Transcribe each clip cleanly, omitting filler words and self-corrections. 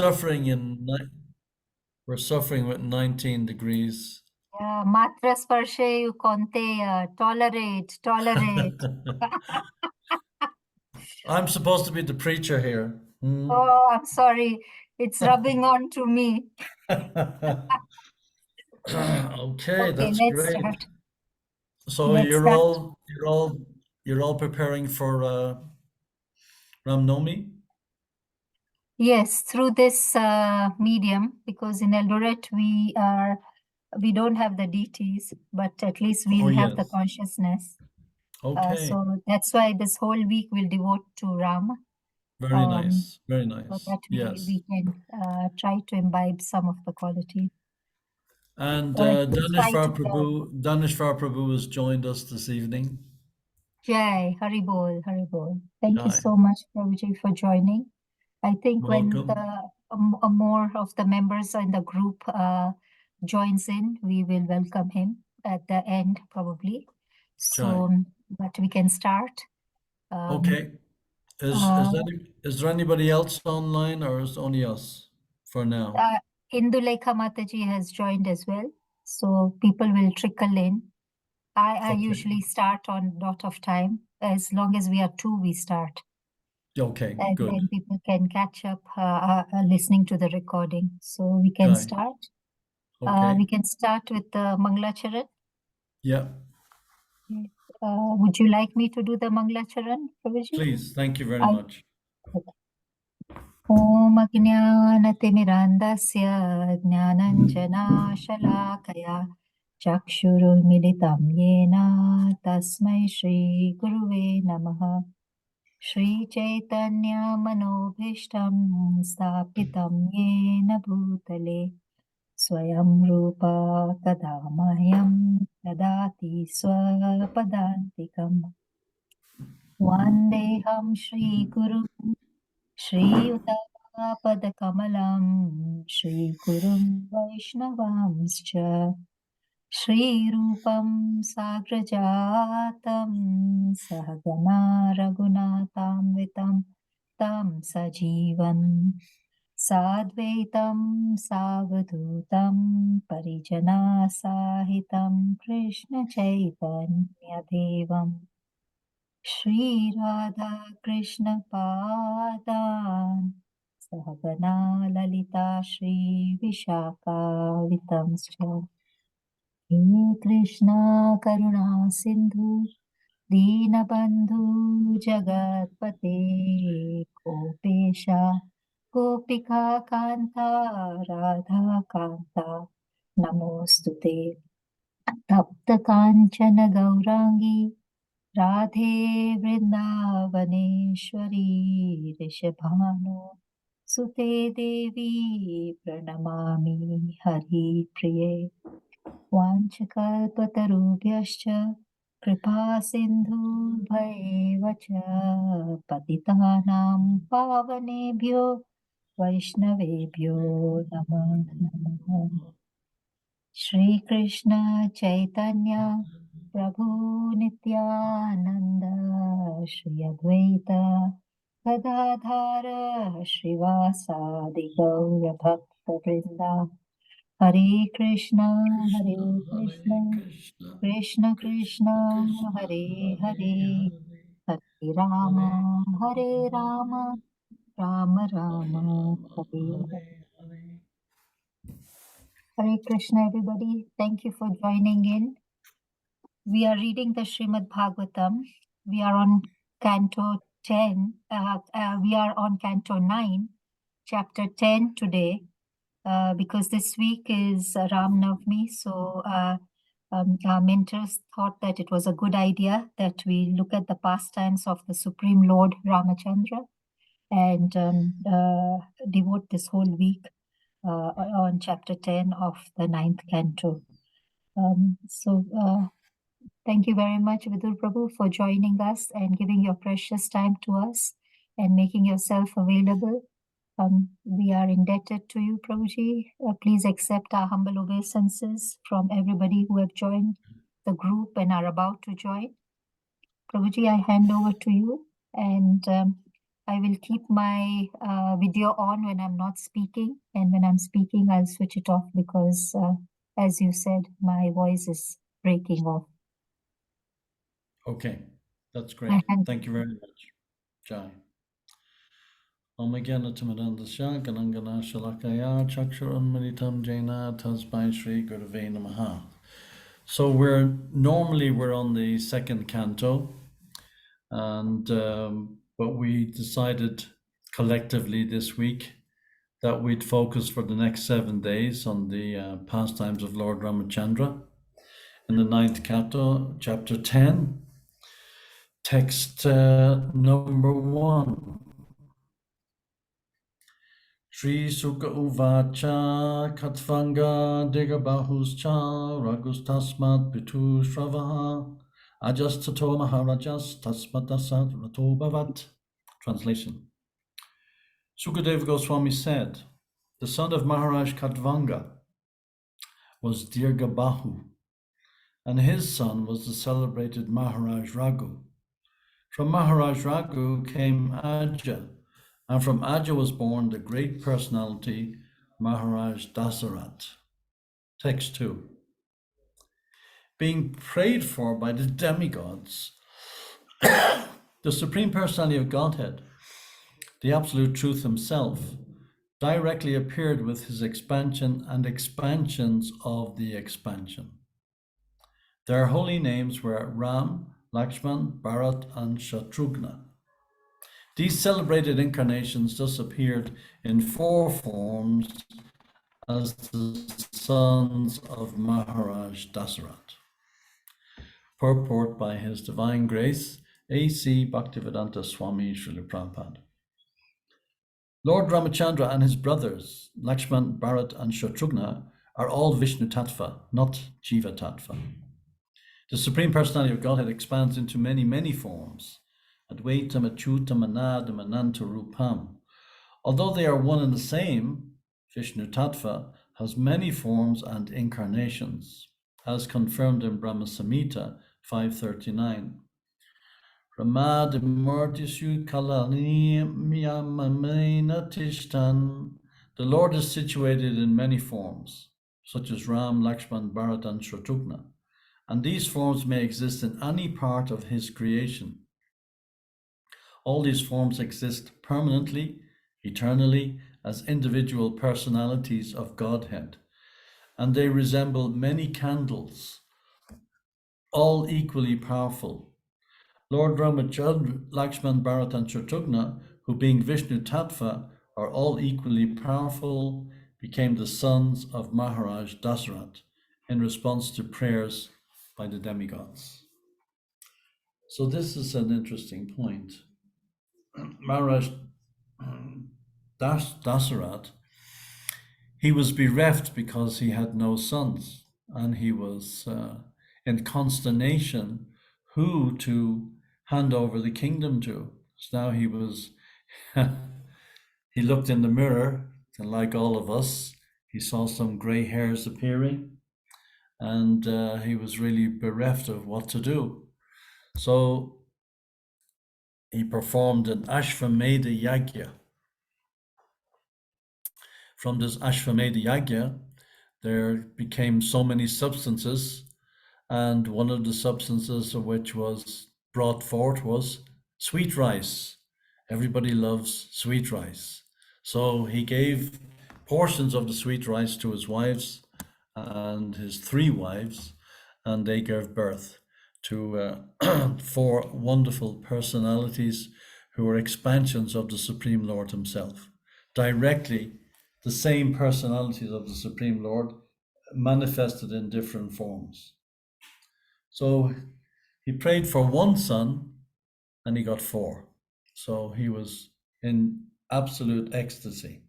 suffering in ni- we're suffering with 19 degrees. Matra sparshe konteya, tolerate. I'm supposed to be the preacher here. Oh, I'm sorry. It's rubbing on to me. Okay, Okay, that's let's great. start. So Let's you're start. all preparing for Ram Navami? Yes, through this medium, because in Eldoret we don't have the deities, but at least Oh we'll have the yes. consciousness. Okay. So that's why this whole week we'll devote to Rama, Very nice. Very so nice. that Yes. we can try to imbibe some of the quality. And Or at least try to learn. Danishvar Prabhu has joined us this evening. Jai, Haribol, Haribol. Thank you Hi. so much, Prabhuji, for joining. I think when Welcome. more of the members in the group joins in, we will welcome him at the end, probably. So, but we can start. Okay. Is there anybody else online or is it only us for now? Indulekha Mataji has joined as well. So people will trickle in. I Okay. usually start on dot of time. As long as we are two, we start. Okay, And good. then people can catch up listening to the recording. So we can Right. start. Okay. We can start with the Manglacharan. Yeah, Would you like me to do the Manglacharan, Prabhuji? please. Thank you very much. Om Ajnanatimirandasya Jnananjanashalakaya Chakshurumilitam Yena Tasmai Shri Guruve Namaha Shri Chaitanya Manobhishtam Stapitam Yena Bhutale Swayam Rupa Kadamahyam Dadati Swapadantikam Vandeham Shri Guru Shri-Yuta-Padakamalam Shri-Gurum Vaishnavamscha Shri-Rupam Sagrajatam Sahagana Raghunatam Vitam Tam Sajivan Sadvaitam Savadutam Parijana Sahitam Krishna Chaitanya Devam Shri Radha Krishna Padan Sahagana Lalita Shri Vishaka Vitamscha He Krishna Karuna Sindhu Dinabandhu Jagatpate Kopesha Gopika Kanta Radha Kanta Namostute Tapta Kanchana Gaurangi Radhe Vrindavaneshwari Rishabhanu Sute Devi Pranamami Hari Priye Vanchakalpatarubhyascha Kripa Sindhu Bhaivacha Patitanam Pavanebhyo Vaishnavebhyo Namah Namah Shri Krishna Chaitanya Prabhu Nityananda Shri Advaita Gadadhara Srivasadi Gaura Bhakta Vrinda Hare Krishna Krishna Krishna Hare Hare Hare Rama Rama Rama Hare Hare. Hare Krishna, everybody. Thank you for joining in. We are reading the Srimad Bhagavatam. We are on Canto 10. We are on Canto 9, Chapter 10 today, because this week is Ram Navami. So our mentors thought that it was a good idea that we look at the pastimes of the Supreme Lord Ramachandra and devote this whole week on chapter 10 of the 9th canto. Thank you very much, Vidura Prabhu, for joining us and giving your precious time to us and making yourself available. We are indebted to you, Prabhuji. Please accept our humble obeisances from everybody who have joined the group and are about to join. Prabhuji, I hand over to you and I will keep my video on when I'm not speaking, and when I'm speaking, I'll switch it off because, as you said, my voice is breaking off. Okay, that's great. And Thank you very much, Jai. Om Gyana Timirandasya Ganangana Shalakaya Chakshur Unmilitam Jaina Tasmai Shri Gurave Namaha. So we're on the second canto, and but we decided collectively this week that we'd focus for the next 7 days on the pastimes of Lord Ramachandra in the ninth canto, chapter 10, text number 1. Sri Sukha Uvacha Katvanga Digabahuscha Ragustasmat Pitu Shravaha Ajastato Maharajas Tasmatasat Rato Bhavat. Translation. Sukadeva Goswami said, the son of Maharaj Katvanga was Dirgabahu, and his son was the celebrated Maharaj Raghu. From Maharaj Raghu came Aja, and from Aja was born the great personality Maharaj Dasarat. Text 2. Being prayed for by the demigods, the Supreme Personality of Godhead, the Absolute Truth himself, directly appeared with his expansion and expansions of the expansion. Their holy names were Ram, Lakshman, Bharat, and Shatrughna. These celebrated incarnations thus appeared in 4 forms as the sons of Maharaj Dasarat. Purport by His Divine Grace, A.C. Bhaktivedanta Swami Srila Prabhupada. Lord Ramachandra and his brothers, Lakshman, Bharat, and Shatrughna, are all Vishnu Tattva, not Jiva Tattva. The Supreme Personality of Godhead expands into many, many forms. Advaitam, Achyutam, Anadam, Ananta Rupam. Although they are one and the same, Vishnu Tattva has many forms and incarnations, as confirmed in Brahma Samhita 539. Ramadimurtishu Kalaniyamamena Tishtan. The Lord is situated in many forms, such as Ram, Lakshman, Bharat, and Shatrughna, and these forms may exist in any part of his creation. All these forms exist permanently, eternally, as individual personalities of Godhead, and they resemble many candles, all equally powerful. Lord Ramachandra, Lakshman, Bharat, and Shatrughna, who being Vishnu Tattva are all equally powerful, became the sons of Maharaj Dasarat in response to prayers by the demigods. So this is an interesting point. Maharaj Dasarat, he was bereft because he had no sons, and he was in consternation who to hand over the kingdom to. So now he was, he looked in the mirror, and like all of us, he saw some gray hairs appearing, and he was really bereft of what to do. So he performed an Ashvamedha Yajna. From this Ashvamedha Yajna, there became so many substances, and one of the substances of which was brought forth was sweet rice. Everybody loves sweet rice. So he gave portions of the sweet rice to his wives and his 3 wives, and they gave birth to 4 wonderful personalities who were expansions of the Supreme Lord himself. Directly, the same personalities of the Supreme Lord manifested in different forms. So he prayed for 1 son and he got 4. So he was in absolute ecstasy.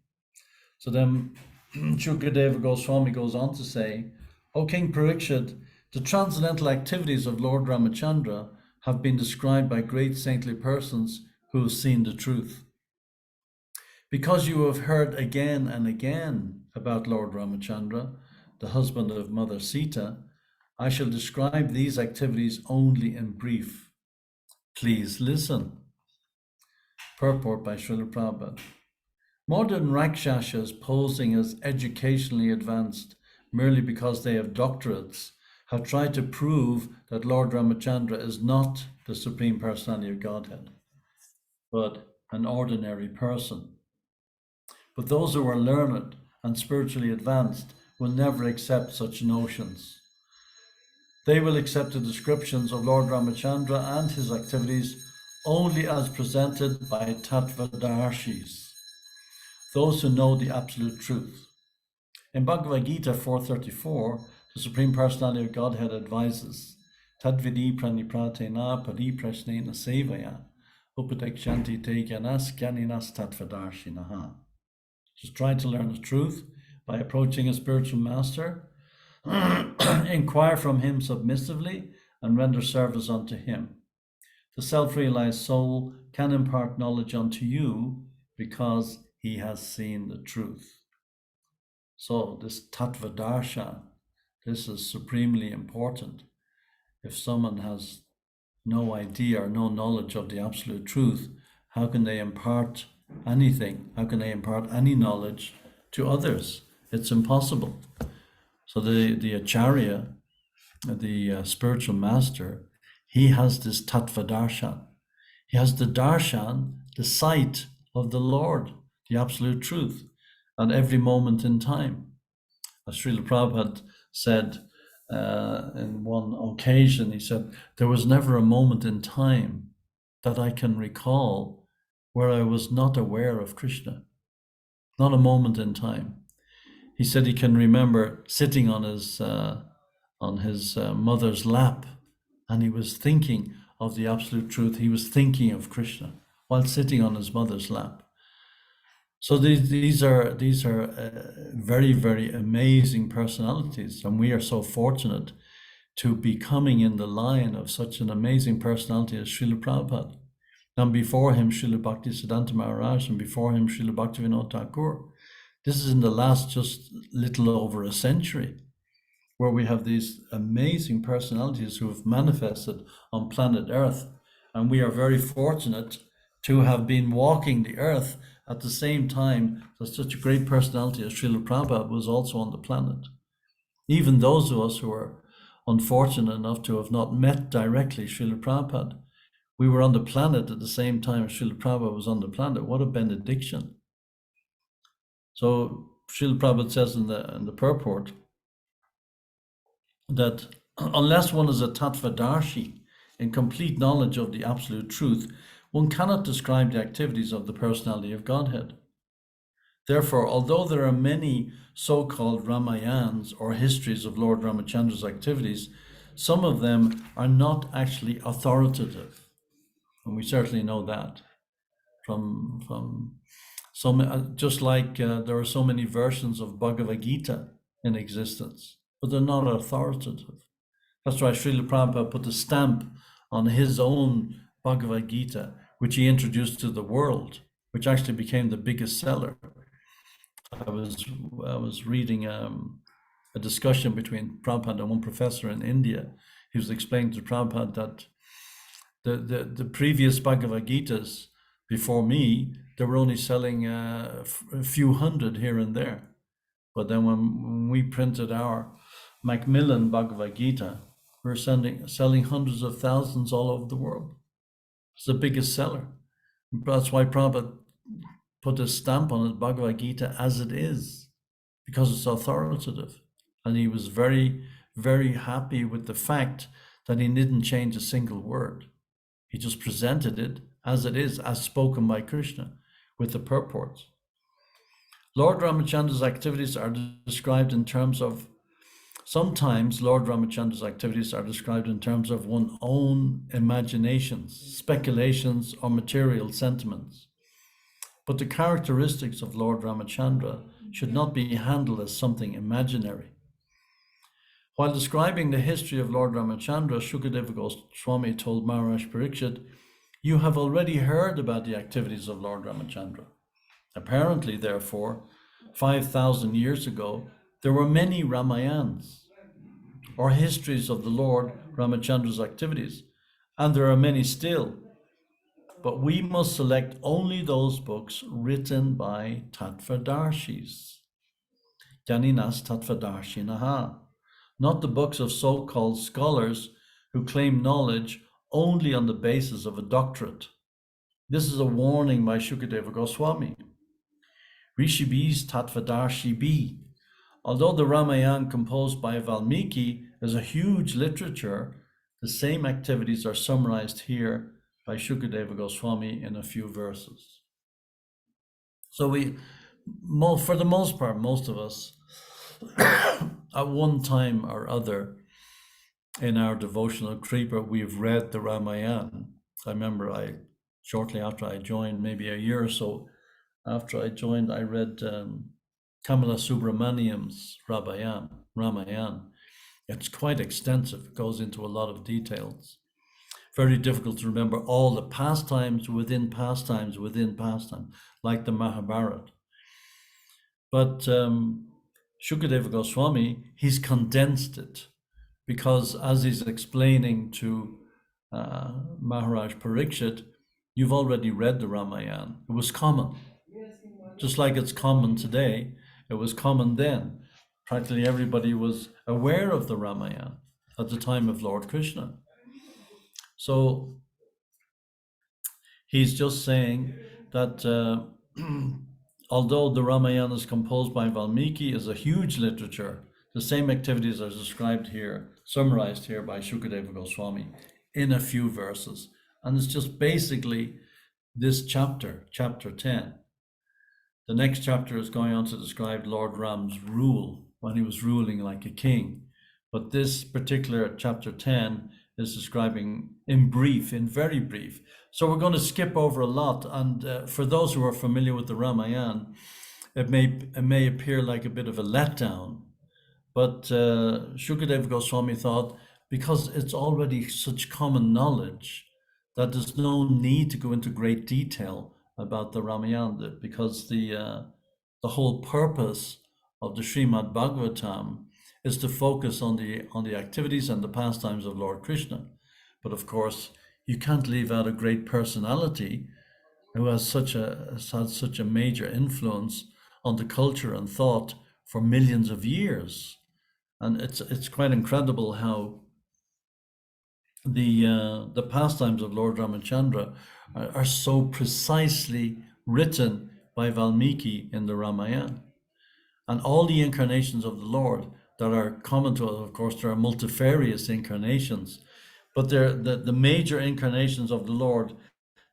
So then Shukadeva Goswami goes on to say, O King Parikshit, the transcendental activities of Lord Ramachandra have been described by great saintly persons who have seen the truth. Because you have heard again and again about Lord Ramachandra, the husband of Mother Sita, I shall describe these activities only in brief. Please listen. Purport by Srila Prabhupada. Modern Rakshasas posing as educationally advanced merely because they have doctorates have tried to prove that Lord Ramachandra is not the Supreme Personality of Godhead, but an ordinary person. But those who are learned and spiritually advanced will never accept such notions. They will accept the descriptions of Lord Ramachandra and his activities only as presented by Tattvadarshis, those who know the absolute truth. In Bhagavad Gita 4.34, the Supreme Personality of Godhead advises, Tadvidi pranipratena pariprasnena sevaya upadekshanti te gyanas gyaninas tattvadarshinaha. Just try to learn the truth by approaching a spiritual master, inquire from him submissively, and render service unto him. The self-realized soul can impart knowledge unto you because he has seen the truth. So this tattvadarsha, this is supremely important. If someone has no idea or no knowledge of the absolute truth, how can they impart anything? How can they impart any knowledge to others? It's impossible. So the acharya, the spiritual master, he has this tattvadarshan. He has the darshan, the sight of the Lord, the absolute truth, at every moment in time. As Srila Prabhupada said in one occasion, he said, there was never a moment in time that I can recall where I was not aware of Krishna. Not a moment in time. He said he can remember sitting on his mother's lap, and he was thinking of the absolute truth. He was thinking of Krishna while sitting on his mother's lap. So these are very, very amazing personalities, and we are so fortunate to be coming in the line of such an amazing personality as Srila Prabhupada. And before him, Srila Bhaktisiddhanta Maharaj, and before him, Srila Bhaktivinoda Thakur. This is in the last just little over a century, where we have these amazing personalities who have manifested on planet Earth. And we are very fortunate to have been walking the earth at the same time that such a great personality as Srila Prabhupada was also on the planet. Even those of us who are unfortunate enough to have not met directly Srila Prabhupada, we were on the planet at the same time Srila Prabhupada was on the planet. What a benediction. So Srila Prabhupada says in the purport that unless one is a tattvadarshi in complete knowledge of the absolute truth, one cannot describe the activities of the personality of Godhead. Therefore, although there are many so-called Ramayans or histories of Lord Ramachandra's activities, some of them are not actually authoritative. And we certainly know that from some, just like there are so many versions of Bhagavad Gita in existence, but they're not authoritative. That's why Srila Prabhupada put a stamp on his own Bhagavad Gita, which he introduced to the world, which actually became the biggest seller. I was reading a discussion between Prabhupada and one professor in India. He was explaining to Prabhupada that the previous Bhagavad Gitas before me, they were only selling a few hundred here and there. But then when we printed our Macmillan Bhagavad Gita, we were selling hundreds of thousands all over the world. It's the biggest seller. That's why Prabhupada put a stamp on his Bhagavad Gita as it is, because it's authoritative. And he was very, very happy with the fact that he didn't change a single word. He just presented it as it is, as spoken by Krishna, with the purports. Lord Ramachandra's activities are described in terms of, sometimes Lord Ramachandra's activities are described in terms of one's own imaginations, speculations, or material sentiments. But the characteristics of Lord Ramachandra should not be handled as something imaginary. While describing the history of Lord Ramachandra, Shukadeva Goswami told Maharaj Parikshit, "You have already heard about the activities of Lord Ramachandra. Apparently, therefore, 5,000 years ago, there were many Ramayans, or histories of the Lord Ramachandra's activities, and there are many still. but we must select only those books written by Tattvadarshis, Janinas Tattvadarshinaha, not the books of so-called scholars who claim knowledge only on the basis of a doctorate. This is a warning by Shukadeva Goswami. Rishibis Tattvadarshi. Although the Ramayana composed by Valmiki is a huge literature, the same activities are summarized here by Shukadeva Goswami in a few verses. So for the most part, most of us, at one time or other in our devotional creeper, we've read the Ramayana. I remember shortly after I joined, maybe a year or so after I joined, I read Kamala Subramaniam's Ramayana. It's quite extensive. It goes into a lot of details. Very difficult to remember all the pastimes within pastimes within pastime, like the Mahabharata. But Shukadeva Goswami, he's condensed it because as he's explaining to Maharaj Parikshit, you've already read the Ramayana. It was common. Just like it's common today, it was common then. Practically everybody was aware of the Ramayana at the time of Lord Krishna. So he's just saying that although the Ramayana is composed by Valmiki, is a huge literature, the same activities are described here, summarized here by Shukadeva Goswami in a few verses. And it's just basically this chapter, chapter 10. The next chapter is going on to describe Lord Ram's rule when he was ruling like a king. But this particular chapter 10 is describing in brief, in very brief. So we're going to skip over a lot. And for those who are familiar with the Ramayana, it may appear like a bit of a letdown. But Shukadeva Goswami thought, because it's already such common knowledge, that there's no need to go into great detail about the Ramayana, because the whole purpose of the Srimad Bhagavatam is to focus on the activities and the pastimes of Lord Krishna. But of course, you can't leave out a great personality who has such a major influence on the culture and thought for millions of years. And it's quite incredible how the pastimes of Lord Ramachandra are so precisely written by Valmiki in the Ramayana. And all the incarnations of the Lord that are common to us, of course, there are multifarious incarnations, but they're the major incarnations of the Lord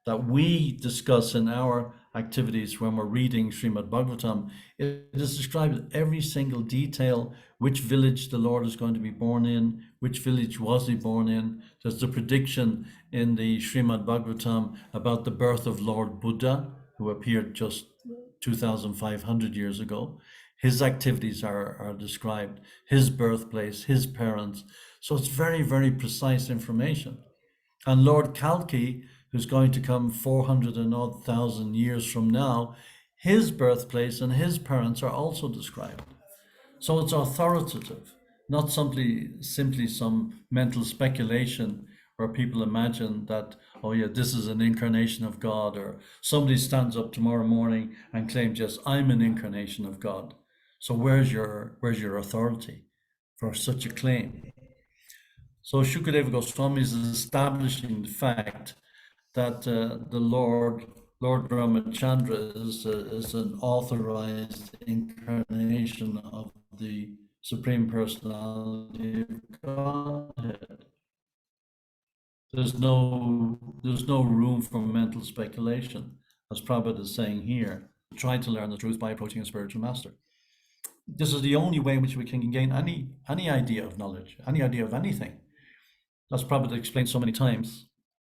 that we discuss in our activities when we're reading Srimad Bhagavatam. It is described every single detail, which village the Lord is going to be born in, which village was he born in. There's the prediction in the Srimad Bhagavatam about the birth of Lord Buddha, who appeared just 2,500 years ago. His activities are described, his birthplace, his parents. So it's very, very precise information. And Lord Kalki, who's going to come 400 and odd thousand years from now, his birthplace and his parents are also described. So it's authoritative, not simply some mental speculation where people imagine that, oh yeah, this is an incarnation of God, or somebody stands up tomorrow morning and claims, yes, I'm an incarnation of God. So where's your authority for such a claim? So Shukadeva Goswami is establishing the fact that the Lord Ramachandra is an authorized incarnation of the Supreme Personality of Godhead. There's no room for mental speculation, as Prabhupada is saying here. Try to learn the truth by approaching a spiritual master. This is the only way in which we can gain any idea of knowledge, any idea of anything. As Prabhupada explained so many times,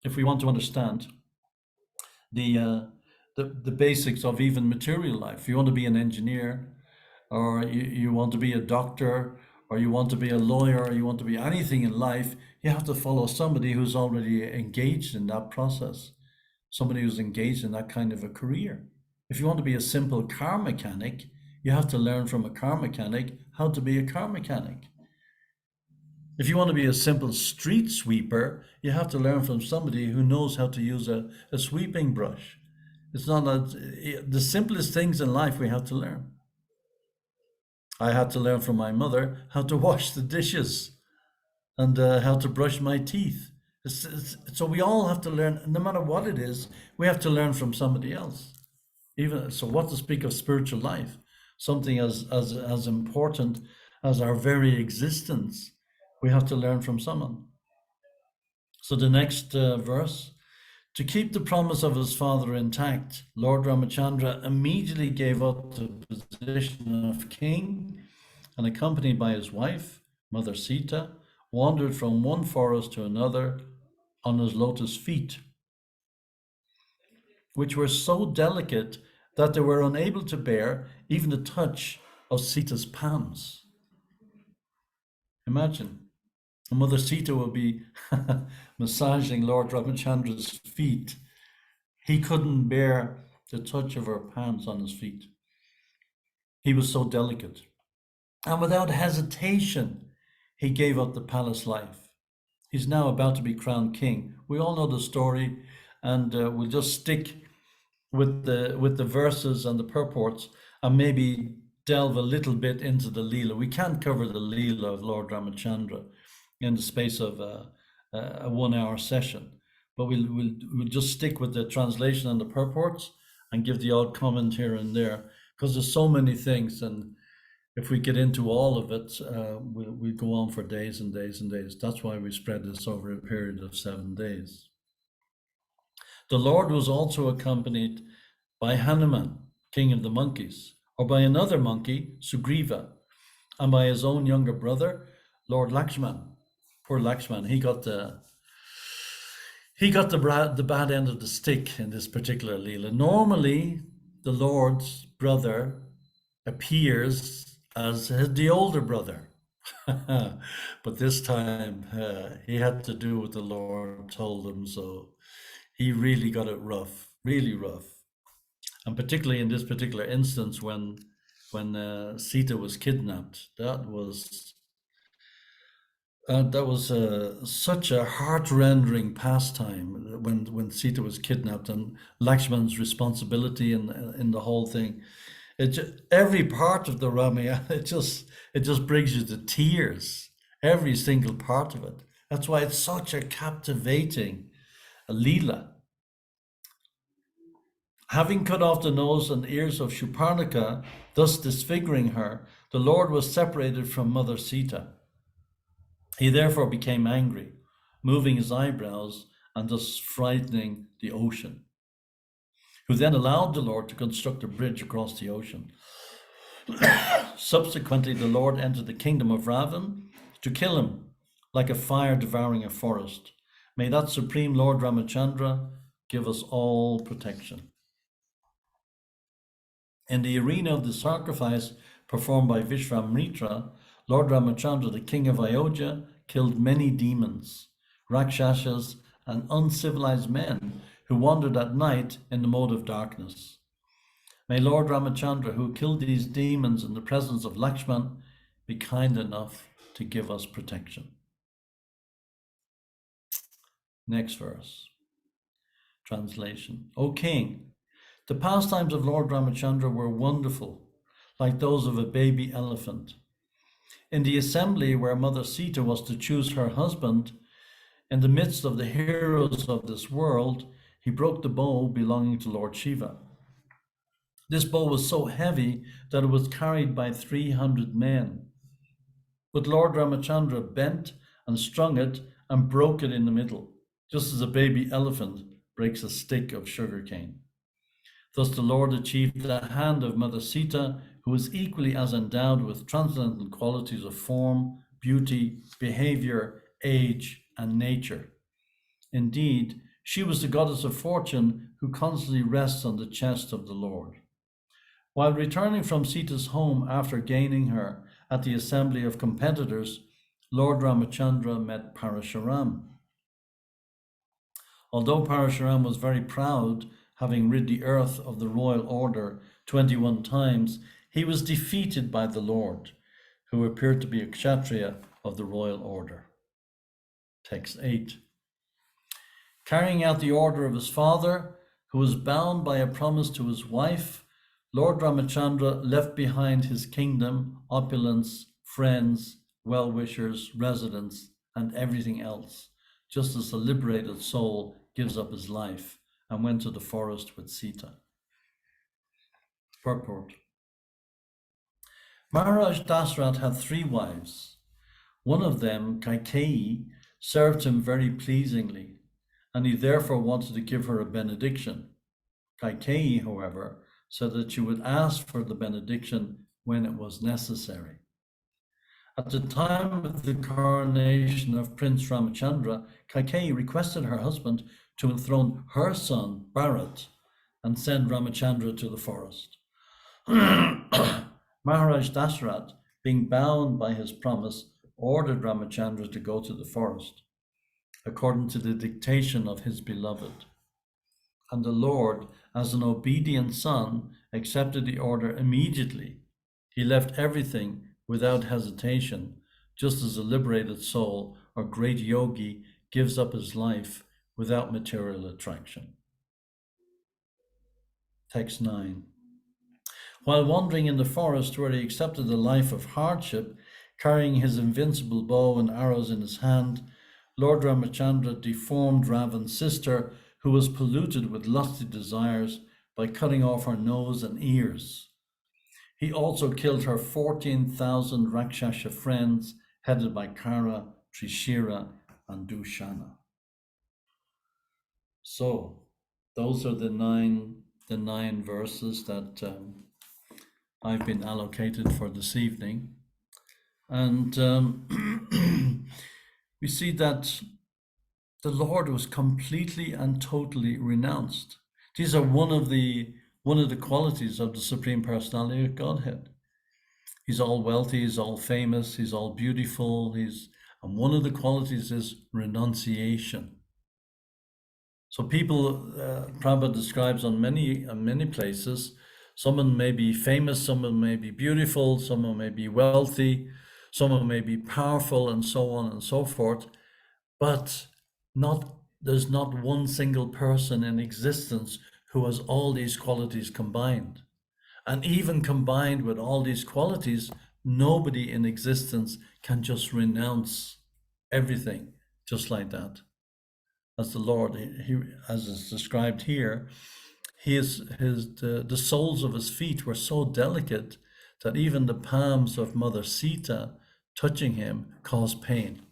if we want to understand the basics of even material life, you want to be an engineer, or you want to be a doctor, or you want to be a lawyer, or you want to be anything in life, you have to follow somebody who's already engaged in that process, somebody who's engaged in that kind of a career. If you want to be a simple car mechanic, you have to learn from a car mechanic how to be a car mechanic. If you want to be a simple street sweeper, you have to learn from somebody who knows how to use a sweeping brush. It's not the simplest things in life we have to learn. I had to learn from my mother how to wash the dishes and how to brush my teeth. So we all have to learn, no matter what it is, we have to learn from somebody else. Even so, what to speak of spiritual life, something as important as our very existence, we have to learn from someone. So the next verse, to keep the promise of his father intact, Lord Ramachandra immediately gave up the position of king and, accompanied by his wife, Mother Sita, wandered from one forest to another on his lotus feet, which were so delicate that they were unable to bear even the touch of Sita's palms. Imagine, Mother Sita will be massaging Lord Ramachandra's feet. He couldn't bear the touch of her palms on his feet. He was so delicate. And without hesitation, he gave up the palace life. He's now about to be crowned king. We all know the story, and we'll just stick with the verses and the purports, and maybe delve a little bit into the Leela. We can't cover the Leela of Lord Ramachandra in the space of a 1 hour session, but we'll just stick with the translation and the purports and give the odd comment here and there, because there's so many things, and if we get into all of it, we'll go on for days and days and days. That's why we spread this over a period of 7 days. The Lord was also accompanied by Hanuman, king of the monkeys, or by another monkey, Sugriva, and by his own younger brother, Lord Lakshman. Poor Lakshman, he got the bad end of the stick in this particular Leela. Normally, the Lord's brother appears as the older brother. But this time he had to do what the Lord told him, so he really got it rough, really rough. And particularly in this particular instance, when Sita was kidnapped, that was such a heart-rending pastime when Sita was kidnapped, and Lakshman's responsibility in the whole thing. Every part of the Ramayana, it just brings you to tears. Every single part of it. That's why it's such a captivating Leela. Having cut off the nose and ears of Shurparnika, thus disfiguring her, the Lord was separated from Mother Sita. He therefore became angry, moving his eyebrows and thus frightening the ocean, who then allowed the Lord to construct a bridge across the ocean. Subsequently, the Lord entered the kingdom of Ravan to kill him, like a fire devouring a forest. May that Supreme Lord Ramachandra give us all protection. In the arena of the sacrifice performed by Vishwamitra, Lord Ramachandra, the king of Ayodhya, killed many demons, rakshasas, and uncivilized men who wandered at night in the mode of darkness. May Lord Ramachandra, who killed these demons in the presence of Lakshman, be kind enough to give us protection. Next verse. Translation. O King, the pastimes of Lord Ramachandra were wonderful, like those of a baby elephant. In the assembly where Mother Sita was to choose her husband, in the midst of the heroes of this world, he broke the bow belonging to Lord Shiva. This bow was so heavy that it was carried by 300 men. But Lord Ramachandra bent and strung it and broke it in the middle, just as a baby elephant breaks a stick of sugarcane. Thus the Lord achieved the hand of Mother Sita, who was equally as endowed with transcendental qualities of form, beauty, behavior, age, and nature. Indeed, she was the goddess of fortune who constantly rests on the chest of the Lord. While returning from Sita's home after gaining her at the assembly of competitors, Lord Ramachandra met Parashuram. Although Parashuram was very proud, having rid the earth of the royal order 21 times, he was defeated by the Lord, who appeared to be a Kshatriya of the royal order. Text 8. Carrying out the order of his father, who was bound by a promise to his wife, Lord Ramachandra left behind his kingdom, opulence, friends, well-wishers, residents, and everything else, just as a liberated soul gives up his life, and went to the forest with Sita. Purport. Maharaj Dasrat had 3 wives. One of them, Kaikeyi, served him very pleasingly, and he therefore wanted to give her a benediction. Kaikeyi, however, said that she would ask for the benediction when it was necessary. At the time of the coronation of Prince Ramachandra, Kaikeyi requested her husband to enthrone her son, Bharat, and send Ramachandra to the forest. Maharaj Dasrat, being bound by his promise, ordered Ramachandra to go to the forest, according to the dictation of his beloved. And the Lord, as an obedient son, accepted the order immediately. He left everything without hesitation, just as a liberated soul or great yogi gives up his life without material attraction. Text 9. While wandering in the forest where he accepted a life of hardship, carrying his invincible bow and arrows in his hand, Lord Ramachandra deformed Ravan's sister, who was polluted with lusty desires, by cutting off her nose and ears. He also killed her 14,000 Rakshasa friends, headed by Kara, Trishira, and Dushana. So, those are the nine verses that I've been allocated for this evening. And we see that the Lord was completely and totally renounced. These are one of the qualities of the Supreme Personality of Godhead. He's all wealthy, he's all famous, he's all beautiful, and one of the qualities is renunciation. So people, Prabhupada describes on many places, someone may be famous, someone may be beautiful, someone may be wealthy, someone may be powerful, and so on and so forth, but there's not one single person in existence who has all these qualities combined. And even combined with all these qualities, nobody in existence can just renounce everything just like that. As the Lord, as is described here, the soles of his feet were so delicate that even the palms of Mother Sita touching him caused pain.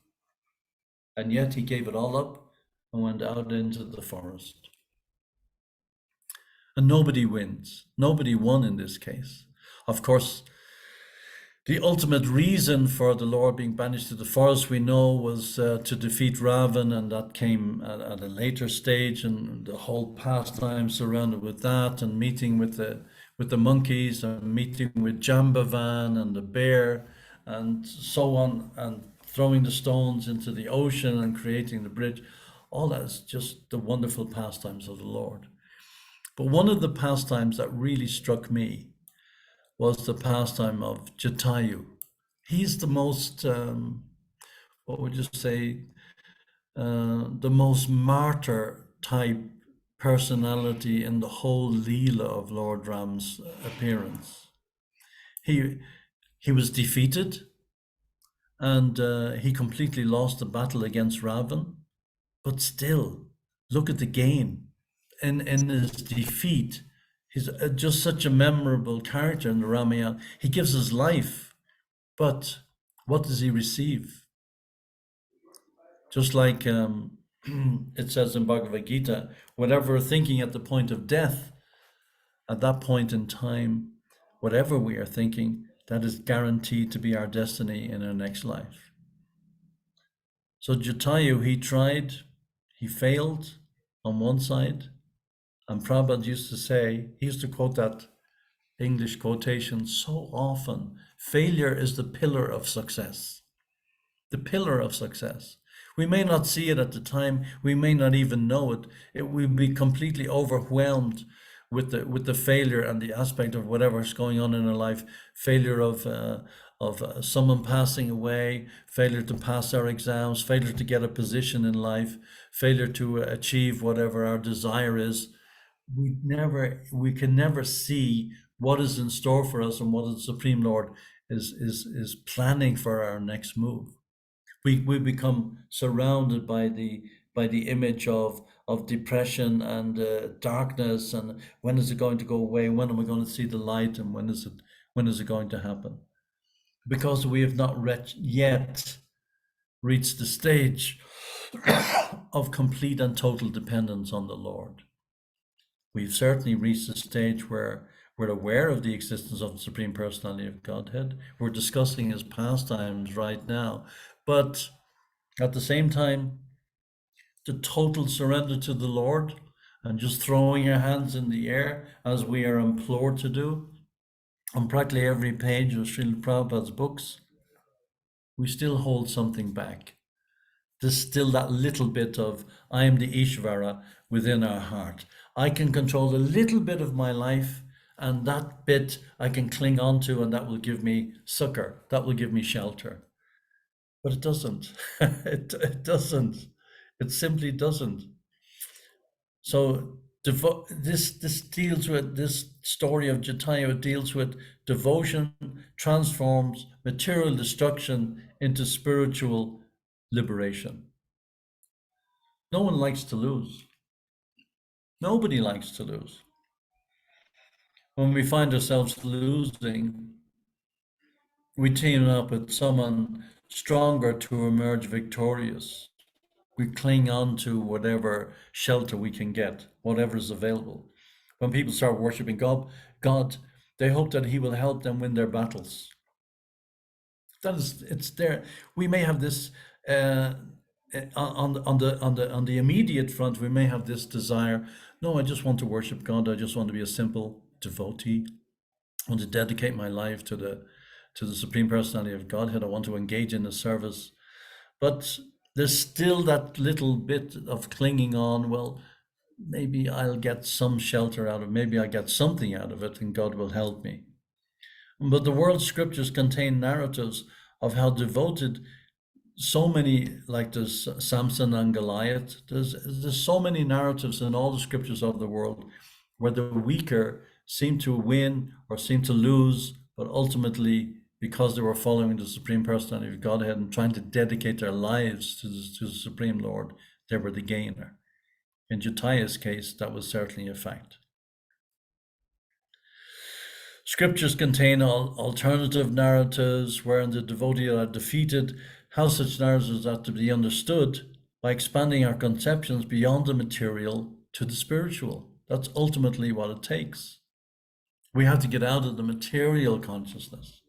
And yet he gave it all up and went out into the forest. And nobody wins. Nobody won in this case. Of course, the ultimate reason for the Lord being banished to the forest, we know, was to defeat Ravan, and that came at a later stage, and the whole pastime surrounded with that, and meeting with the monkeys, and meeting with Jambavan and the bear, and so on, and throwing the stones into the ocean and creating the bridge. All that is just the wonderful pastimes of the Lord. But one of the pastimes that really struck me was the pastime of Jatayu. He's the most, what would you say, the most martyr type personality in the whole Leela of Lord Ram's appearance. He was defeated, and he completely lost the battle against Ravan, but still, look at the gain. In his defeat, he's just such a memorable character in the Ramayana. He gives his life, but what does he receive? Just like it says in Bhagavad Gita, whatever we're thinking at the point of death, at that point in time, whatever we are thinking, that is guaranteed to be our destiny in our next life. So Jatayu, he tried, he failed on one side, and Prabhupada used to say, he used to quote that English quotation so often, failure is the pillar of success. The pillar of success. We may not see it at the time, we may not even know it. We'll be completely overwhelmed with the failure and the aspect of whatever's going on in our life, failure of someone passing away, failure to pass our exams, failure to get a position in life, failure to achieve whatever our desire is. We can never see what is in store for us and what the Supreme Lord is planning for our next move. We become surrounded by the image of depression and darkness, and when is it going to go away? When am I going to see the light? And when is it going to happen? Because we have not yet reached the stage of complete and total dependence on the Lord. We've certainly reached a stage where we're aware of the existence of the Supreme Personality of Godhead. We're discussing his pastimes right now. But at the same time, the total surrender to the Lord and just throwing our hands in the air as we are implored to do on practically every page of Srila Prabhupada's books, we still hold something back. There's still that little bit of I am the Ishvara within our heart. I can control a little bit of my life, and that bit I can cling on to, and that will give me succor, that will give me shelter. But it doesn't. It doesn't. It simply doesn't. So this deals with this story of Jatayu. It deals with devotion transforms material destruction into spiritual liberation. No one likes to lose. Nobody likes to lose. When we find ourselves losing, we team up with someone stronger to emerge victorious. We cling on to whatever shelter we can get, whatever is available. When people start worshiping God, they hope that He will help them win their battles. It's there. We may have this on the immediate front. We may have this desire. No, I just want to worship God. I just want to be a simple devotee. I want to dedicate my life to the Supreme Personality of Godhead. I want to engage in the service. But there's still that little bit of clinging on. Well, maybe I'll get some shelter out of it. Maybe I get something out of it, and God will help me. But the world scriptures contain narratives of how devoted so many, like there's Samson and Goliath, there's so many narratives in all the scriptures of the world where the weaker seem to win or seem to lose, but ultimately, because they were following the Supreme Personality of Godhead and trying to dedicate their lives to the Supreme Lord, they were the gainer. In Jataya's case, that was certainly a fact. Scriptures contain alternative narratives wherein the devotees are defeated. How such narratives are to be understood by expanding our conceptions beyond the material to the spiritual. That's ultimately what it takes. We have to get out of the material consciousness.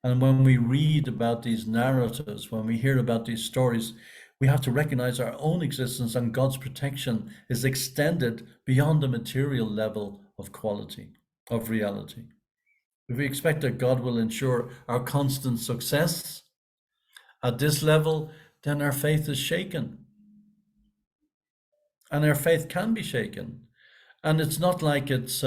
And when we read about these narratives, when we hear about these stories, we have to recognize our own existence and God's protection is extended beyond the material level of quality, of reality. If we expect that God will ensure our constant success at this level, then our faith is shaken. And our faith can be shaken. And it's not like it's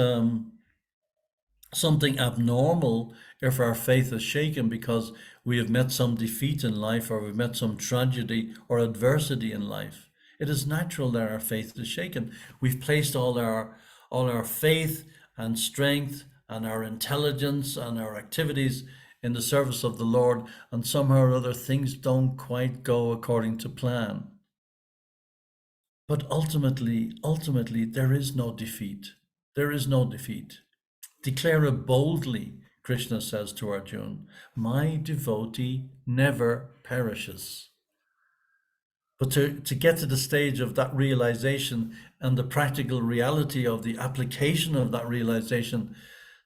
something abnormal if our faith is shaken because we have met some defeat in life or we've met some tragedy or adversity in life. It is natural that our faith is shaken. We've placed all our faith and strength and our intelligence and our activities in the service of the Lord, and somehow or other things don't quite go according to plan. But ultimately, there is no defeat. There is no defeat. Declare it boldly, Krishna says to Arjuna, my devotee never perishes. But to get to the stage of that realization and the practical reality of the application of that realization,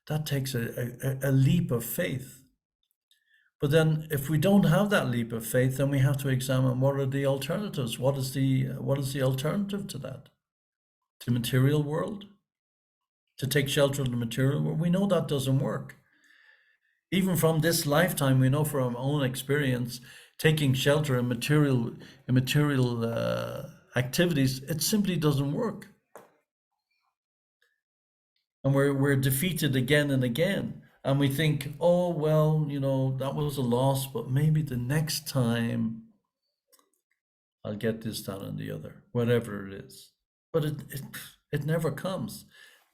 that takes a leap of faith. But then if we don't have that leap of faith, then we have to examine what are the alternatives. What is the alternative to that? The material world? To take shelter in the material world? We know that doesn't work. Even from this lifetime, we know from our own experience, taking shelter in material activities, it simply doesn't work. And we're defeated again and again. And we think, oh, well, that was a loss, but maybe the next time I'll get this, that, and the other, whatever it is. But it never comes.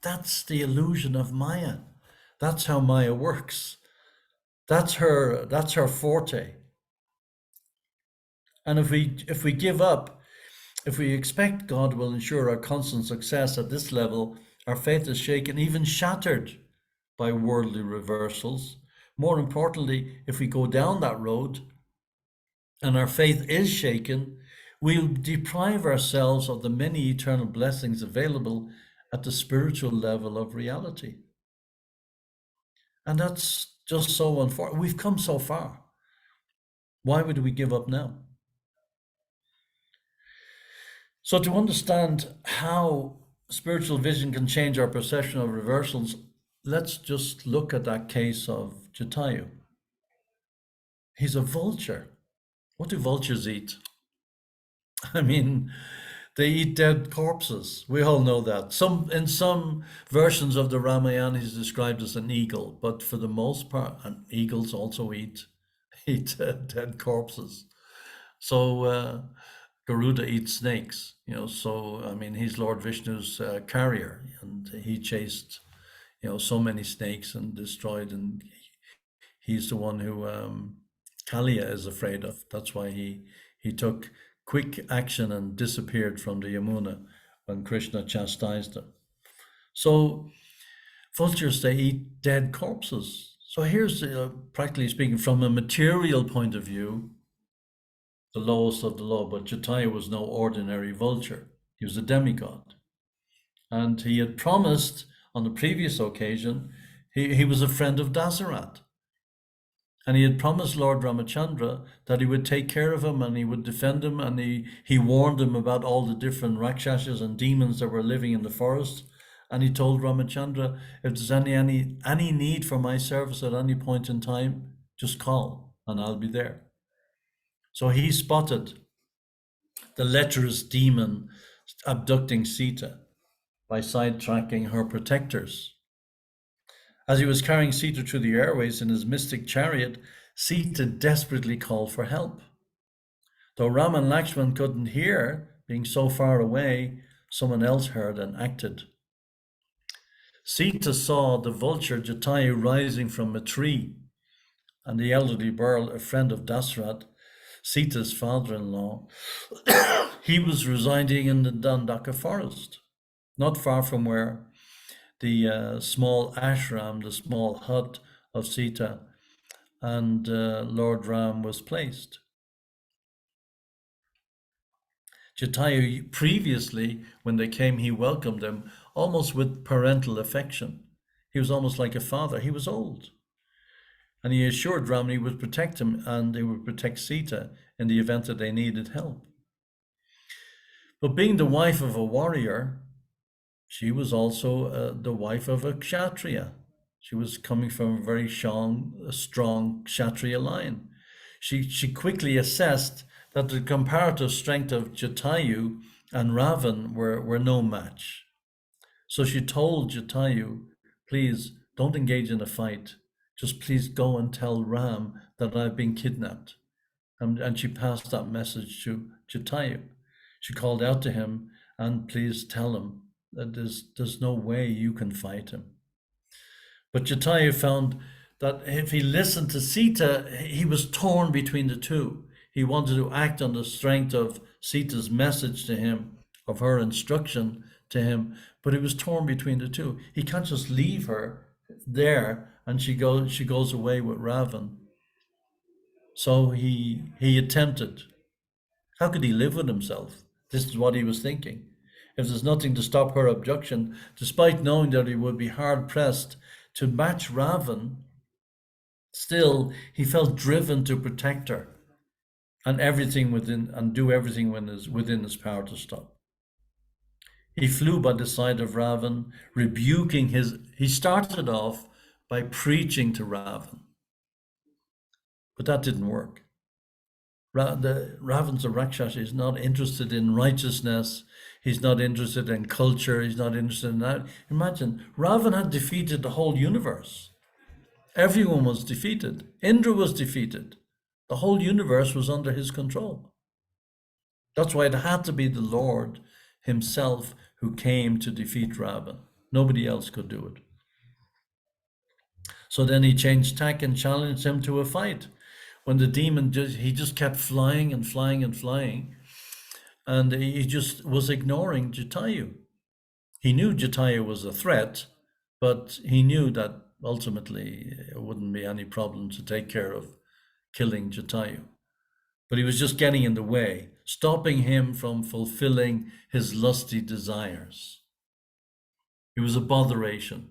That's the illusion of Maya. That's how Maya works. That's her forte. And if we give up, if we expect God will ensure our constant success at this level, our faith is shaken, even shattered by worldly reversals. More importantly, if we go down that road and our faith is shaken, we'll deprive ourselves of the many eternal blessings available at the spiritual level of reality. And that's just so unfortunate. We've come so far. Why would we give up now? So, to understand how spiritual vision can change our perception of reversals, let's just look at that case of Jatayu. He's a vulture. What do vultures eat? I mean, they eat dead corpses. We all know that. In some versions of the Ramayana, he's described as an eagle, but for the most part, and eagles also eat dead corpses. So Garuda eats snakes. So I mean, he's Lord Vishnu's carrier, and he chased so many snakes and destroyed, and he's the one who Kalia is afraid of. That's why he took quick action and disappeared from the Yamuna when Krishna chastised him. So vultures, they eat dead corpses. So here's, practically speaking, from a material point of view, the lowest of the low. But Jatayu was no ordinary vulture. He was a demigod. And he had promised on the previous occasion, he was a friend of Dasarat. And he had promised Lord Ramachandra that he would take care of him and he would defend him, and he warned him about all the different Rakshasas and demons that were living in the forest. And he told Ramachandra, if there's any need for my service at any point in time, just call and I'll be there. So he spotted the lecherous demon abducting Sita by sidetracking her protectors. As he was carrying Sita through the airways in his mystic chariot, Sita desperately called for help. Though Ram and Lakshman couldn't hear, being so far away, someone else heard and acted. Sita saw the vulture Jatayu rising from a tree, and the elderly Burl, a friend of Dasrat, Sita's father-in-law, he was residing in the Dandaka forest, not far from where the small ashram, the small hut of Sita and Lord Ram was placed. Jatayu, previously, when they came, he welcomed them almost with parental affection. He was almost like a father. He was old. And he assured Ram he would protect him and he would protect Sita in the event that they needed help. But being the wife of a warrior, she was also the wife of a Kshatriya. She was coming from a very strong Kshatriya line. She quickly assessed that the comparative strength of Jatayu and Ravan were no match. So she told Jatayu, please don't engage in a fight. Just please go and tell Ram that I've been kidnapped. And she passed that message to Jatayu. She called out to him, and please tell him that there's no way you can fight him. But Jatayu found that if he listened to Sita, he was torn between the two. He wanted to act on the strength of Sita's message to him, of her instruction to him, but he was torn between the two. He can't just leave her there and she goes away with Ravan. So he attempted. How could he live with himself? This is what he was thinking. If there's nothing to stop her abduction, despite knowing that he would be hard pressed to match Ravan, still he felt driven to protect her and do everything within his power to stop. He flew by the side of Ravan, rebuking he started off by preaching to Ravan. But that didn't work. Ravan's a Rakshasa. He's not interested in righteousness. He's not interested in culture. He's not interested in that. Imagine, Ravan had defeated the whole universe. Everyone was defeated. Indra was defeated. The whole universe was under his control. That's why it had to be the Lord himself who came to defeat Ravan. Nobody else could do it. So then he changed tack and challenged him to a fight. When the demon he just kept flying and flying and flying, and he just was ignoring Jatayu. He knew Jatayu was a threat, but he knew that ultimately it wouldn't be any problem to take care of killing Jatayu. But he was just getting in the way, stopping him from fulfilling his lusty desires. He was a botheration.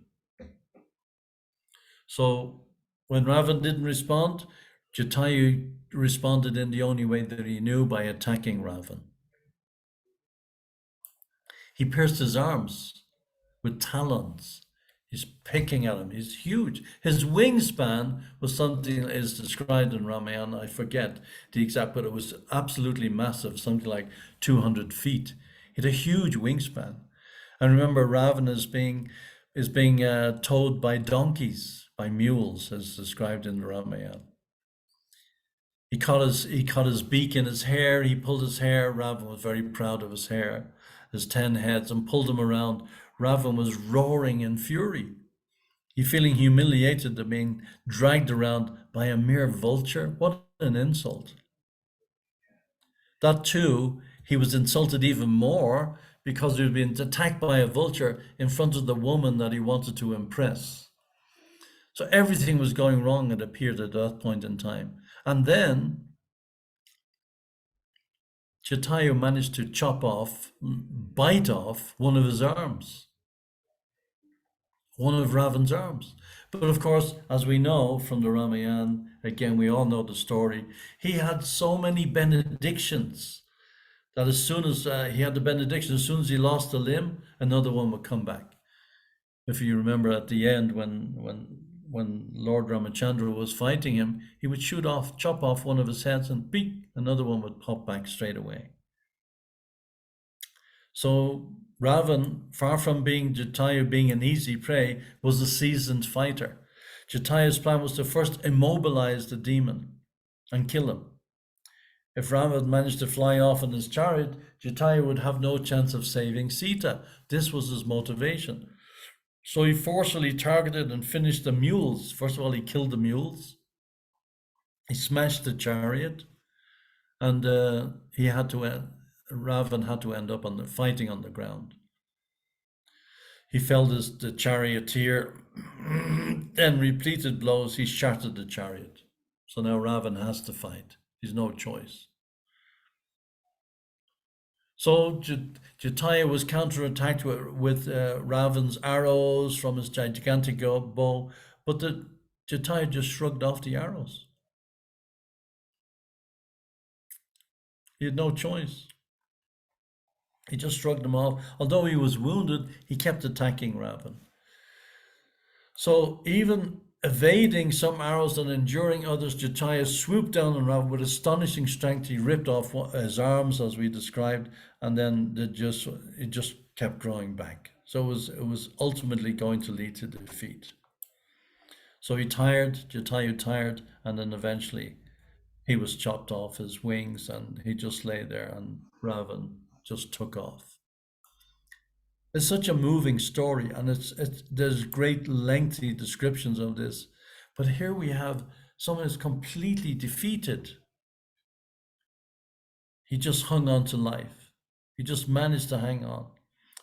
So when Ravan didn't respond, Jatayu responded in the only way that he knew, by attacking Ravan. He pierced his arms with talons. He's picking at him. He's huge. His wingspan was something that is described in Ramayana. I forget the exact, but it was absolutely massive, something like 200 feet. He had a huge wingspan. And remember, Ravan is being towed by donkeys, by mules, as described in the Ramayana. He caught his beak in his hair. He pulled his hair. Ravan was very proud of his hair, his 10 heads, and pulled him around. Ravan was roaring in fury. He feeling humiliated at being dragged around by a mere vulture. What an insult. That too, he was insulted even more because he had been attacked by a vulture in front of the woman that he wanted to impress. So everything was going wrong, it appeared, at that point in time. And then Jatayu managed to bite off one of his arms, one of Ravan's arms. But of course, as we know from the Ramayana, again, we all know the story, he had so many benedictions that as soon as he had the benediction, as soon as he lost a limb, another one would come back. If you remember at the end, when Lord Ramachandra was fighting him, he would chop off one of his heads, and beep, another one would pop back straight away. So Ravan, far from Jatayu being an easy prey, was a seasoned fighter. Jatayu's plan was to first immobilize the demon and kill him. If Ravan managed to fly off in his chariot, Jatayu would have no chance of saving Sita. This was his motivation. So he forcefully targeted and finished the mules. First of all, he killed the mules. He smashed the chariot, and Ravan had to end up fighting on the ground. He felled the charioteer, then repeated blows, he shattered the chariot. So now Ravan has to fight. He's no choice. So Jatayu was counterattacked with Ravan's arrows from his gigantic bow, but Jatayu just shrugged off the arrows. He had no choice. He just shrugged them off. Although he was wounded, he kept attacking Ravan. So even evading some arrows and enduring others, Jatayu swooped down on Ravan with astonishing strength. He ripped off his arms, as we described, and then it just kept growing back. So it was ultimately going to lead to defeat. So Jatayu tired, and then eventually he was chopped off his wings, and he just lay there, and Ravan just took off. It's such a moving story, and there's great lengthy descriptions of this, but here we have someone who's completely defeated. He just hung on to life. He just managed to hang on,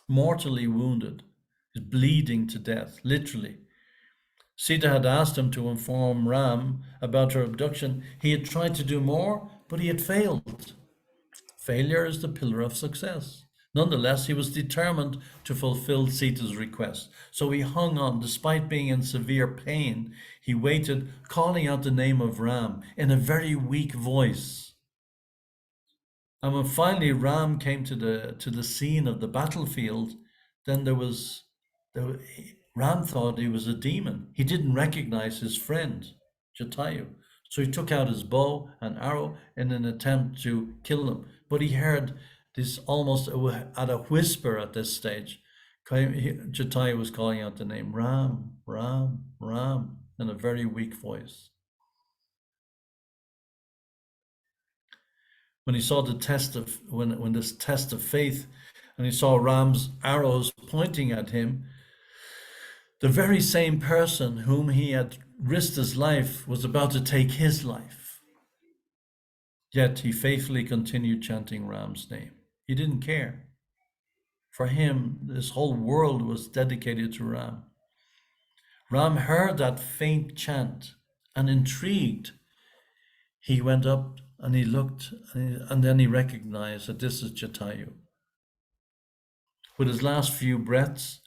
mortally wounded. He's bleeding to death, literally. Sita had asked him to inform Ram about her abduction. He had tried to do more, but he had failed. Failure is the pillar of success. Nonetheless, he was determined to fulfill Sita's request. So he hung on, despite being in severe pain. He waited, calling out the name of Ram in a very weak voice. And when finally Ram came to the scene of the battlefield, then Ram thought he was a demon. He didn't recognize his friend, Jatayu. So he took out his bow and arrow in an attempt to kill him. But he heard this almost at a whisper at this stage. Jatayu was calling out the name, Ram, Ram, Ram. in a very weak voice. When he saw the test of when this test of faith, and he saw Ram's arrows pointing at him, the very same person whom he had risked his life was about to take his life. Yet he faithfully continued chanting Ram's name. He didn't care. For him, this whole world was dedicated to Ram. Ram heard that faint chant, and intrigued, he went up and he looked, and then he recognized that this is Jatayu. With his last few breaths,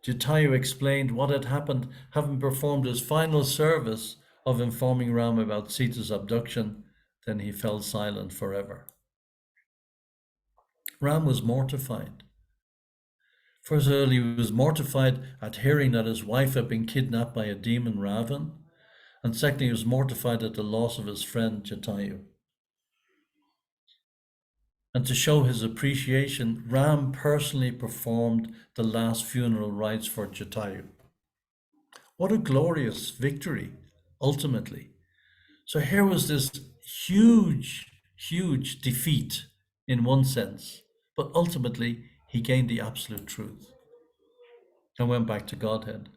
Jatayu explained what had happened, having performed his final service of informing Ram about Sita's abduction. Then he fell silent forever. Ram was mortified. First of all, he was mortified at hearing that his wife had been kidnapped by a demon Ravan. And secondly, he was mortified at the loss of his friend Jatayu. And to show his appreciation, Ram personally performed the last funeral rites for Jatayu. What a glorious victory, ultimately. So here was this huge, huge defeat in one sense, but ultimately he gained the absolute truth and went back to Godhead.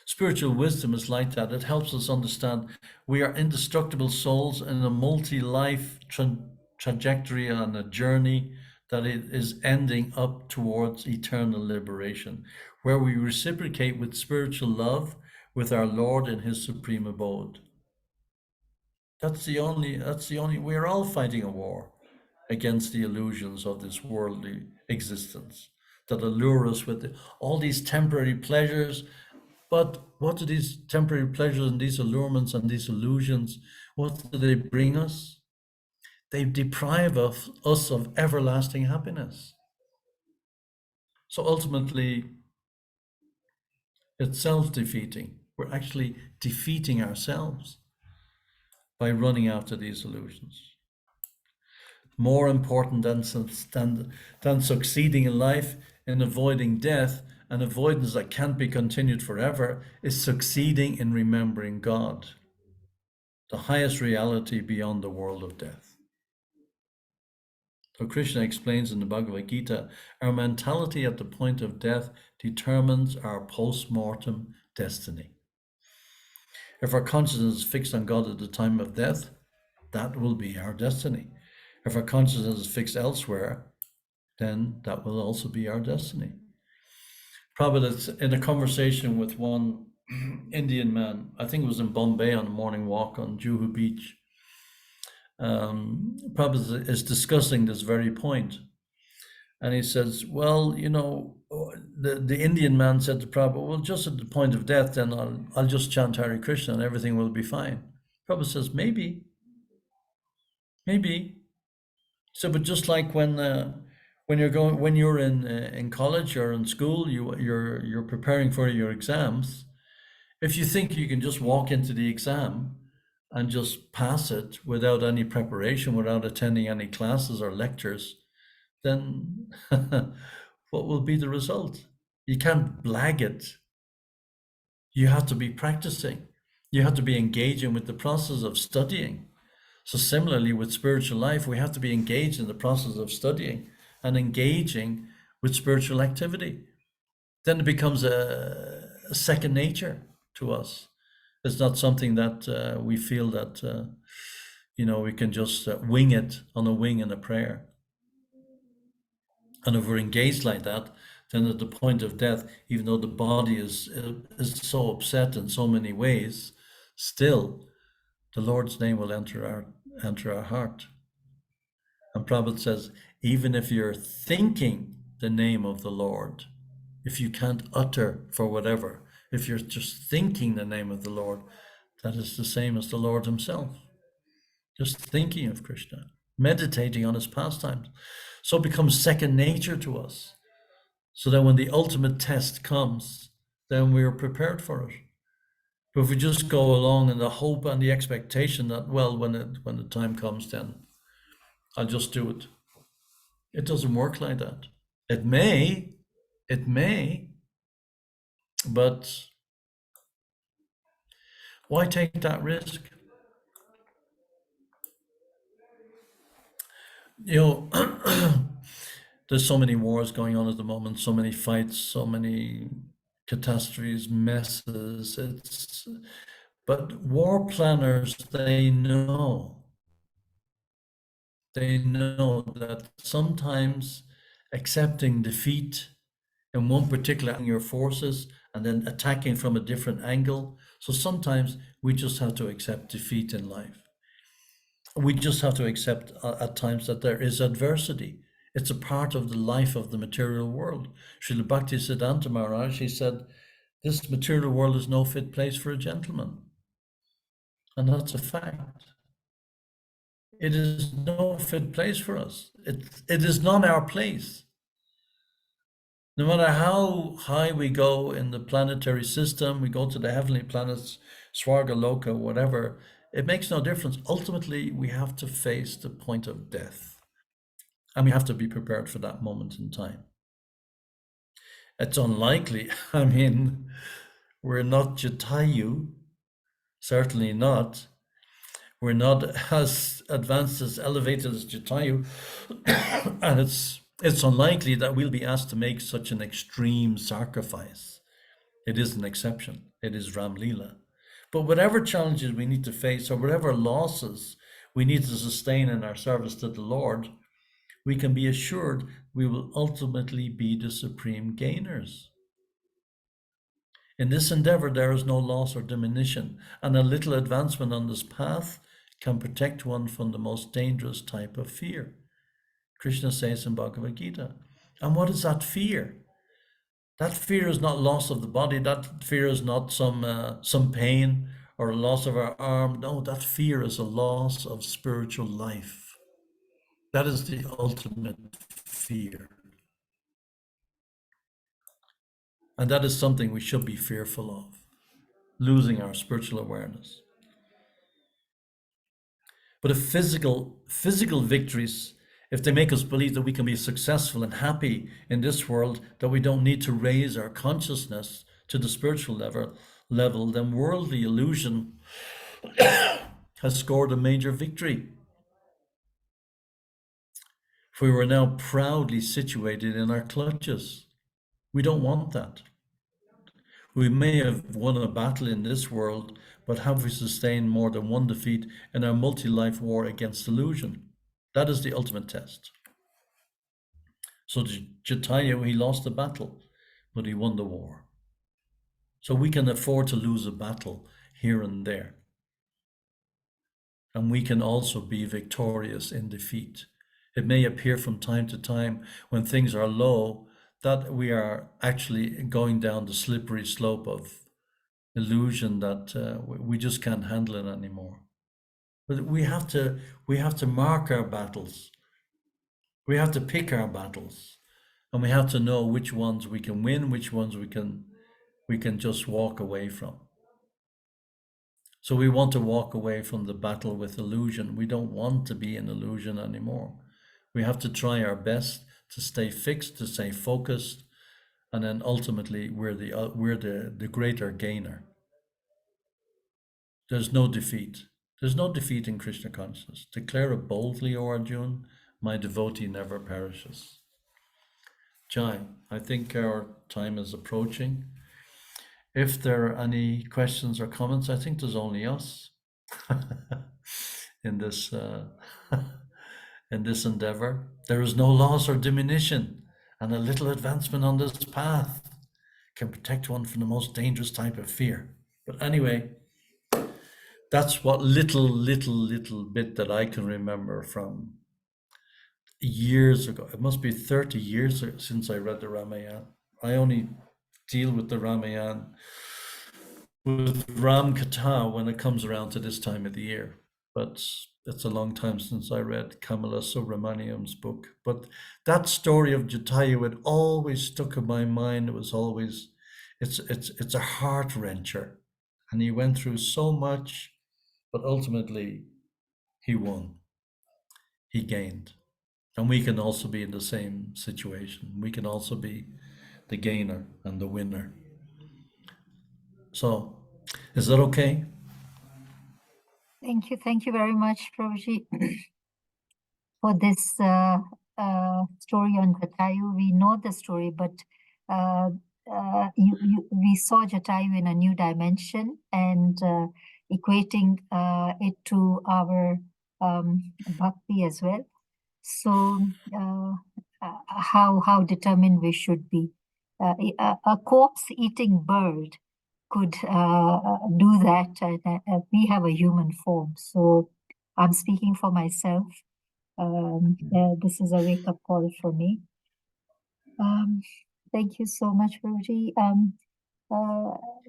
Spiritual wisdom is like that. It helps us understand we are indestructible souls in a multi-life trajectory and a journey that it is ending up towards eternal liberation, where we reciprocate with spiritual love with our Lord in his supreme abode. That's the only, we're all fighting a war against the illusions of this worldly existence that allure us with all these temporary pleasures. But what do these temporary pleasures and these allurements and these illusions, what do they bring us? They deprive us of everlasting happiness. So ultimately, it's self-defeating. We're actually defeating ourselves by running after these illusions. More important than succeeding in life, in avoiding death, an avoidance that can't be continued forever, is succeeding in remembering God, the highest reality beyond the world of death. So Krishna explains in the Bhagavad Gita, our mentality at the point of death determines our post-mortem destiny. If our consciousness is fixed on God at the time of death, that will be our destiny. If our consciousness is fixed elsewhere, then that will also be our destiny. Prabhupada, in a conversation with one Indian man, I think it was in Bombay on a morning walk on Juhu Beach, Prabhupada is discussing this very point. And he says, well, you know, the Indian man said to Prabhupada, well, just at the point of death, then I'll just chant Hare Krishna and everything will be fine. Prabhupada says, maybe. So, but just like when you're in college or in school, you're preparing for your exams. If you think you can just walk into the exam and just pass it without any preparation, without attending any classes or lectures, then what will be the result? You can't blag it. You have to be practicing. You have to be engaging with the process of studying. So similarly with spiritual life, we have to be engaged in the process of studying and engaging with spiritual activity. Then it becomes a second nature to us. It's not something that we feel that, we can just wing it on a wing in a prayer. And if we're engaged like that, then at the point of death, even though the body is so upset in so many ways, still the Lord's name will enter our heart. And Prabhupada says, even if you're thinking the name of the Lord, if you can't utter for whatever, if you're just thinking the name of the Lord, that is the same as the Lord himself. Just thinking of Krishna, meditating on his pastimes. So it becomes second nature to us. So that when the ultimate test comes, then we are prepared for it. But if we just go along in the hope and the expectation that, well, when the time comes, then I'll just do it. It doesn't work like that. It may, but Why take that risk? You know, there's so many wars going on at the moment, so many fights, so many catastrophes, messes. But war planners, they know that sometimes accepting defeat in one particular your forces and then attacking from a different angle. So sometimes we just have to accept defeat in life. We just have to accept at times that there is adversity. It's a part of the life of the material world. Srila Bhakti Siddhanta Maharaj, he said, this material world is no fit place for a gentleman. And that's a fact. It is no fit place for us. It is not our place. No matter how high we go in the planetary system, we go to the heavenly planets, Swarga Loka, whatever, it makes no difference. Ultimately, we have to face the point of death. And we have to be prepared for that moment in time. It's unlikely. I mean, we're not Jatayu, certainly not. We're not as advanced, as elevated as Jatayu. And it's unlikely that we'll be asked to make such an extreme sacrifice. It is an exception. It is Ram Leela. But whatever challenges we need to face or whatever losses we need to sustain in our service to the Lord, we can be assured we will ultimately be the supreme gainers. In this endeavor, there is no loss or diminution, and a little advancement on this path can protect one from the most dangerous type of fear. Krishna says in Bhagavad Gita. And what is that fear? That fear is not loss of the body. That fear is not some pain or a loss of our arm. No, that fear is a loss of spiritual life. That is the ultimate fear. And that is something we should be fearful of, losing our spiritual awareness. But if physical victories, if they make us believe that we can be successful and happy in this world, that we don't need to raise our consciousness to the spiritual level, then worldly illusion has scored a major victory. For we were now proudly situated in our clutches. We don't want that. We may have won a battle in this world, but have we sustained more than one defeat in our multi-life war against illusion? That is the ultimate test. So Jatayu, he lost the battle, but he won the war. So we can afford to lose a battle here and there. And we can also be victorious in defeat. It may appear from time to time when things are low that we are actually going down the slippery slope of illusion that we just can't handle it anymore. But we have to mark our battles. We have to pick our battles, and we have to know which ones we can win, which ones we can just walk away from. So we want to walk away from the battle with illusion. We don't want to be in illusion anymore. We have to try our best to stay fixed, to stay focused, and then ultimately we're the greater gainer. There's no defeat. There's no defeat in Krishna consciousness. Declare it boldly, O Arjun, my devotee never perishes. Jai, I think our time is approaching. If there are any questions or comments, I think there's only us in this in this endeavor. There is no loss or diminution, and a little advancement on this path can protect one from the most dangerous type of fear. But anyway, that's what little bit that I can remember from years ago. It must be 30 years since I read the Ramayana. I only deal with the Ramayana, with Ram Katha, when it comes around to this time of the year. But it's a long time since I read Kamala Subramaniam's book. But that story of Jatayu, it always stuck in my mind. It was always, it's a heart wrencher. And he went through so much, but ultimately he won. He gained. And we can also be in the same situation. We can also be the gainer and the winner. So, is that okay? Thank you very much, Prabhuji, for this story on Jatayu. We know the story, but we saw Jatayu in a new dimension and equating it to our bhakti as well. So how determined we should be. A corpse-eating bird could do that. We have a human form, so I'm speaking for myself. This is a wake-up call for me. Thank you so much, Prabhuji.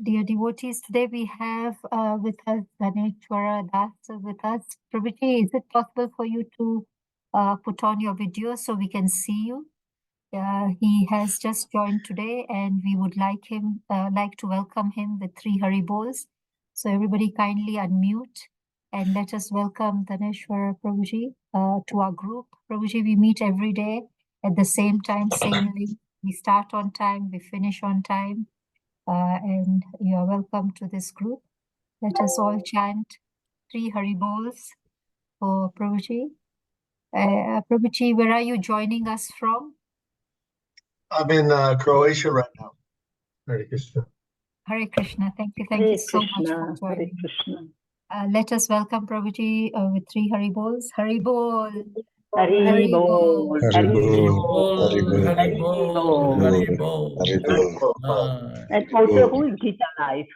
Dear devotees, today we have with us Dhaneshwara Das with us. Prabhuji, is it possible for you to put on your video so we can see you? He has just joined today, and we would like to welcome him with 3 Hari Bols. So everybody kindly unmute and let us welcome Dhaneshwara Prabhuji to our group. Prabhuji, we meet every day at the same time, same link. We start on time, we finish on time, and you are welcome to this group. Let us all chant 3 Hari Bols for Prabhuji. Prabhuji, where are you joining us from? I'm in Croatia right now. Hare Krishna. Hare Krishna. Thank you Hare so much for Krishna, Hare joining. Krishna. Let us welcome Prabhuji with 3 Hari Bols. Hari Bol. Hari Hari Bol, Bol. Hari Hari Bol, Bol, Hari Hari Bol, Bol. Hari Bol. And also, who is Gita Life?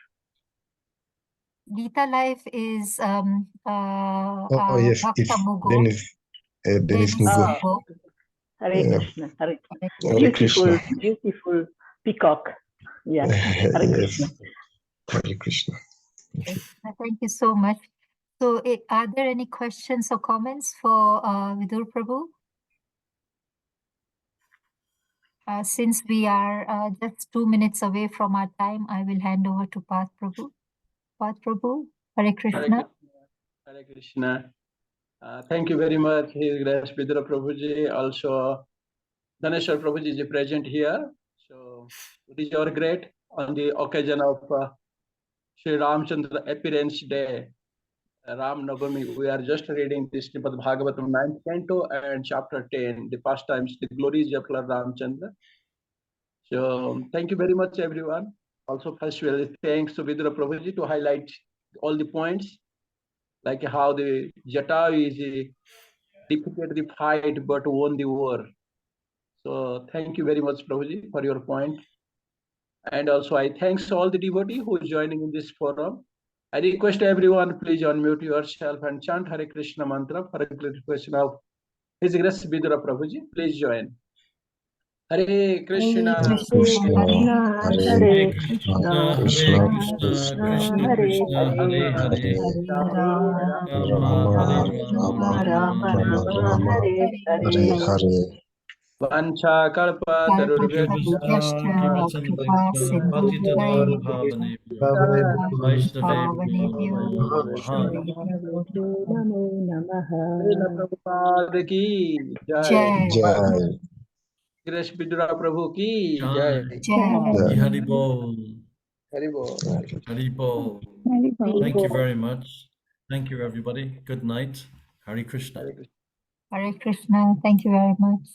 Gita Life is Yes, Bhakta it's Mugo. Dennis Mugo. Mugo. Hare Yeah. Krishna, Hare Hare Beautiful, Krishna. beautiful peacock. Yeah, Hare Krishna. Yes, Hare Krishna. Thank you so much. So, are there any questions or comments for Vidura Prabhu? Since we are just 2 minutes away from our time, I will hand over to Path Prabhu. Path Prabhu, Hare Krishna. Hare Krishna. Thank you very much, His Grace Vidura Prabhuji. Also, Dhaneshwar Prabhuji is present here. So, it is our great on the occasion of Sri Ramchandra appearance day, Ram Navami. We are just reading this Srimad Bhagavatam 9th canto and chapter 10, the pastimes, the glories of Lord Ramchandra. So, thank you very much, everyone. Also, first, thanks to Vidura Prabhuji to highlight all the points, like how the Jatayu is defeated the fight but won the war. So thank you very much, Prabhuji, for your point. And also I thanks all the devotees who is joining in this forum. I request everyone, please unmute yourself and chant Hare Krishna mantra for a clarification of His Grace Vidura Prabhuji. Please join. Hare Krishna, Hare Krishna, Hare Krishna, Hare Hare Krishna, Krishna, Krishna Hare Krishna, Hare Hare, Hare, Hare Rama Hare Rama, Rama, Rama Rama Rama, Hare Hare Hare. Hare. Vancha Kalpa Tarubhyascha, Kripa Sindhubhya, Patitanam Bhavanebhyo, Vaishnavebhyo Namo Namaha. Namo Namaha. Srila Prabhupada ki jai. Jai. Jai. Grace Vidura Prabhu ki Jai. jai. Jai. Hari Bol, Hari Bol. Hari Bol. Thank you very much. Thank you, everybody. Good night. Hare Krishna. Hare Krishna. Hare Krishna. Thank you very much.